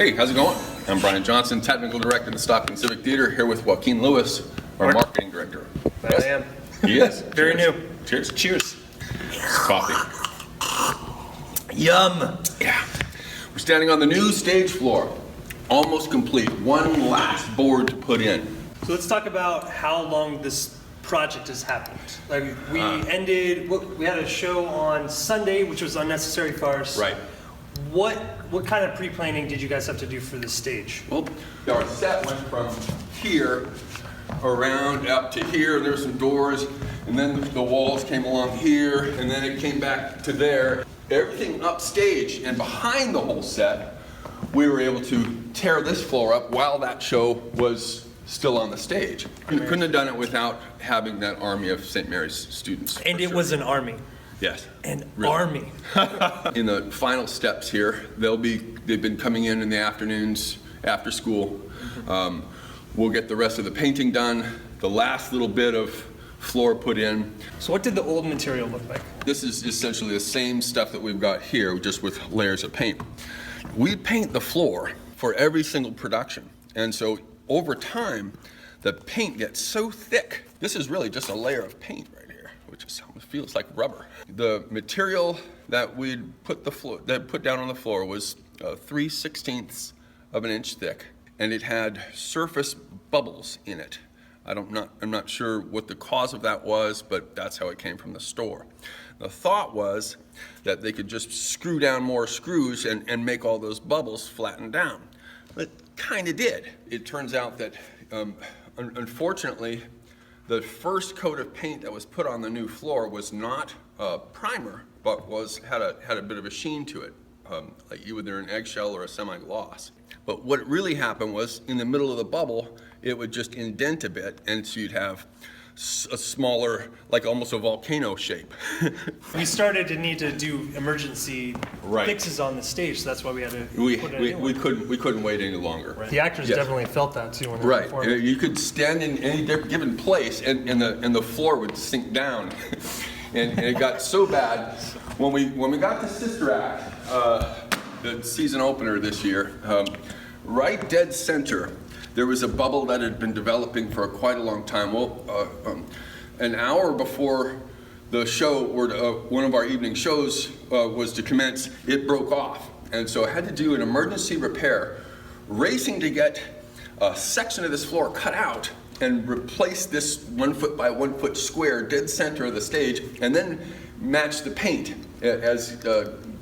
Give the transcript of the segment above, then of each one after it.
Hey, how's it going? I'm Brian Johnson, Technical Director of the Stockton Civic Theater, here with Joaquin Lewis, our Marketing Director. I am. He is. Very Cheers. new. Cheers. Cheers. Coffee. Yum. Yeah. We're standing on the new stage floor. Almost complete. One last board to put in. So let's talk about how long this project has happened. Like we had a show on Sunday, which was Unnecessary Farce. Right. What kind of pre-planning did you guys have to do for this stage? Well, our set went from here around up to here. There were some doors, and then the walls came along here, and then it came back to there. Everything upstage and behind the whole set, we were able to tear this floor up while that show was still on the stage. You couldn't have done it without having that army of St. Mary's students. And it was an army. Yes. An Really. army. In the final steps here, they've been coming in the afternoons after school. We'll get the rest of the painting done, the last little bit of floor put in. So what did the old material look like? This is essentially the same stuff that we've got here, just with layers of paint. We paint the floor for every single production, and so over time, the paint gets so thick. This is really just a layer of paint right here, which feels like rubber. The material that we'd put down on the floor was 3/16 of an inch thick, and it had surface bubbles in it. I'm not sure what the cause of that was, but that's how it came from the store. The thought was that they could just screw down more screws and make all those bubbles flatten down. But kind of did. It turns out that, unfortunately, the first coat of paint that was put on the new floor was not primer, but had a bit of a sheen to it, like either an eggshell or a semi-gloss. But what really happened was, in the middle of the bubble, it would just indent a bit, and so you'd have a smaller, like almost a volcano shape. We started to need to do emergency fixes on the stage, so that's why we had to put it in. We couldn't wait any longer. The actors definitely felt that too when they were Right. performing. You could stand in any given place, and the floor would sink down, and it got so bad when we got to Sister Act, the season opener this year. Right dead center, there was a bubble that had been developing for quite a long time. Well, an hour before the show, or one of our evening shows was to commence, it broke off. And so I had to do an emergency repair, racing to get a section of this floor cut out and replace this 1 foot by 1 foot square dead center of the stage, and then match the paint. As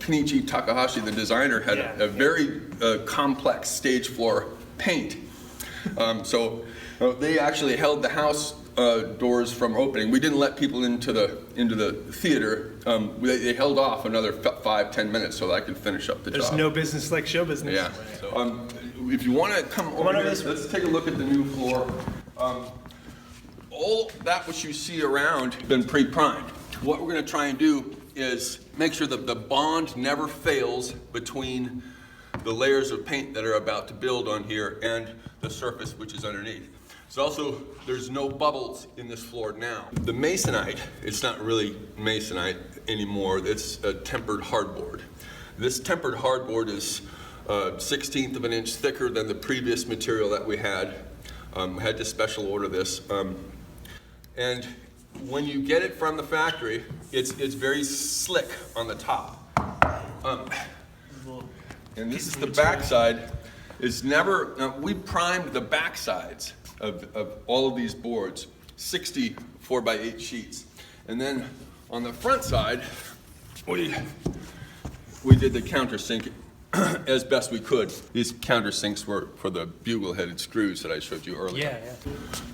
Kenichi Takahashi, the designer, had a very complex stage floor paint. So they actually held the house doors from opening. We didn't let people into the theater. They held off another 5-10 minute so that I could finish up the job. There's no business like show business. Yeah. So, if you want to come over here, let's take a look at the new floor. All that which you see around has been pre-primed. What we're going to try and do is make sure that the bond never fails between the layers of paint that are about to build on here and the surface which is underneath. There's no bubbles in this floor now. The masonite, it's not really masonite anymore, it's a tempered hardboard. This tempered hardboard is 1/16 of an inch thicker than the previous material that we had. Had to special order this. And when you get it from the factory, it's very slick on the top. And this is the backside. We primed the backsides of all of these boards, 60 4x8 sheets. And then on the front side, we did the countersink as best we could. These countersinks were for the bugle-headed screws that I showed you earlier. Yeah.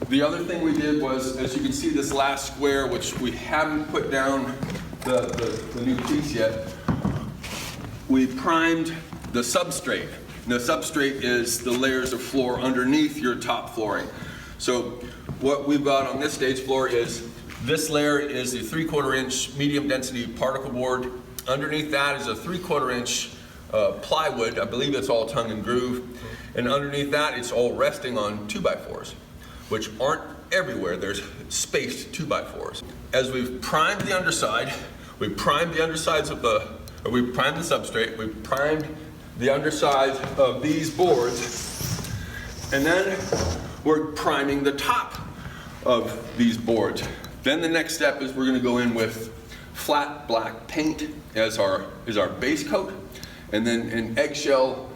The other thing we did was, as you can see, this last square, which we haven't put down the new piece yet, we primed the substrate. And the substrate is the layers of floor underneath your top flooring. So what we've got on this stage floor is, this layer is a 3/4 inch medium density particle board. Underneath that is a 3/4 inch plywood. I believe it's all tongue and groove. And underneath that, it's all resting on 2x4s, which aren't everywhere. There's spaced 2x4s. As we've primed the underside, we primed the undersides of we primed the substrate, we primed the underside of these boards, and then we're priming the top of these boards. Then the next step is we're going to go in with flat black paint as our base coat, and then an eggshell,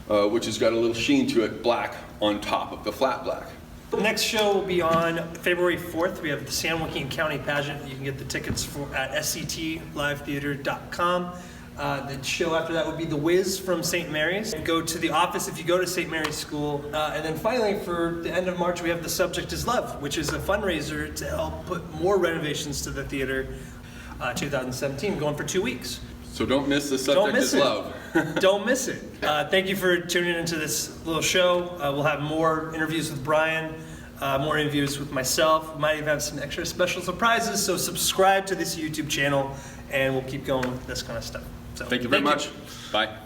which has got a little sheen to it, black on top of the flat black. The next show will be on February 4th. We have the San Joaquin County pageant. You can get the tickets at sctlivetheater.com. The show after that would be The Wiz from St. Mary's. Go to the office if you go to St. Mary's School. And then finally, for the end of March, we have The Subject is Love, which is a fundraiser to help put more renovations to the theater. 2017, going for 2 weeks. So don't miss The Subject is Love. Don't miss it. Thank you for tuning into this little show. We'll have more interviews with Brian, more interviews with myself. We might even have some extra special surprises. So subscribe to this YouTube channel, and we'll keep going with this kind of stuff. So thank you very much. Bye.